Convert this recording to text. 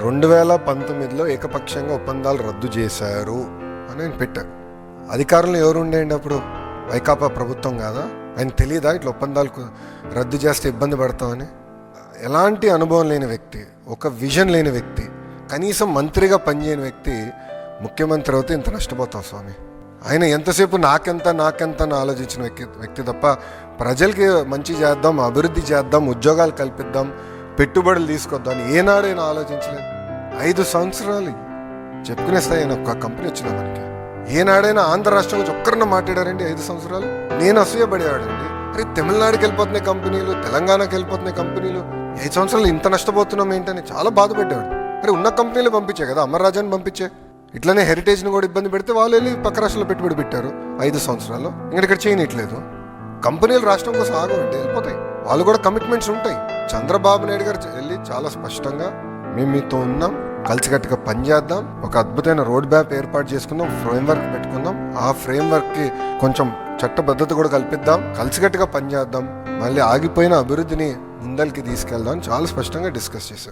2019లో ఏకపక్షంగా ఒప్పందాలు రద్దు చేశారు అని ఆయన పెట్టారు. అధికారంలో ఎవరు ఉండేయండి అప్పుడు? వైకాపా ప్రభుత్వం కాదా? ఆయన తెలియదా ఇట్లా ఒప్పందాలు రద్దు చేస్తే ఇబ్బంది పడతామని? ఎలాంటి అనుభవం లేని వ్యక్తి, ఒక విజన్ లేని వ్యక్తి, కనీసం మంత్రిగా పనిచేయని వ్యక్తి ముఖ్యమంత్రి అవుతే ఇంత నష్టపోతాం స్వామి. ఆయన ఎంతసేపు నాకెంత అని ఆలోచించిన వ్యక్తి తప్ప ప్రజలకి మంచి చేద్దాం, అభివృద్ధి చేద్దాం, ఉద్యోగాలు కల్పిద్దాం, పెట్టుబడులు తీసుకొద్దాం అని ఏనాడైనా ఆలోచించలేదు. 5 సంవత్సరాలు చెప్పుకునే స్థాయి ఒక కంపెనీ వచ్చిందా మనకి? ఏనాడైనా ఆంధ్ర రాష్ట్రం గురించి ఒక్కరన్నా మాట్లాడారండి 5 సంవత్సరాలు? నేను అసూయపడేవాడండి. అరే తమిళనాడుకి వెళ్ళిపోతున్నాయి కంపెనీలు, తెలంగాణకి వెళ్ళిపోతున్నాయి కంపెనీలు, 5 సంవత్సరాలు ఇంత నష్టపోతున్నాం ఏంటని చాలా బాధపెట్టేవాడు. అరే ఉన్న కంపెనీలు పంపించే కదా, అమర్రాజాని పంపించే. ఇట్లనే హెరిటేజ్ని కూడా ఇబ్బంది పెడితే వాళ్ళు వెళ్ళి పక్క రాష్ట్రంలో పెట్టుబడి పెట్టారు 5 సంవత్సరాల్లో. ఇక్కడ చేయనిట్లేదు. కంపెనీలు రాష్ట్రం కోసం ఆగవండి, వెళ్ళిపోతాయి. వాళ్ళు కూడా కమిట్మెంట్స్ ఉంటాయి. చంద్రబాబు నాయుడు గారు వెళ్ళి చాలా స్పష్టంగా మేము మీతో ఉన్నాం, కలిసికట్టుగా పనిచేద్దాం, ఒక అద్భుతమైన రోడ్ మ్యాప్ ఏర్పాటు చేసుకుందాం, ఫ్రేమ్వర్క్ పెట్టుకుందాం, ఆ ఫ్రేమ్వర్క్కి కొంచెం చట్టబద్ధత కూడా కల్పిద్దాం, కలిసికట్టుగా పనిచేద్దాం, మళ్ళీ ఆగిపోయిన అభివృద్ధిని ముందరికి తీసుకెళ్దాం చాలా స్పష్టంగా డిస్కస్ చేశారు.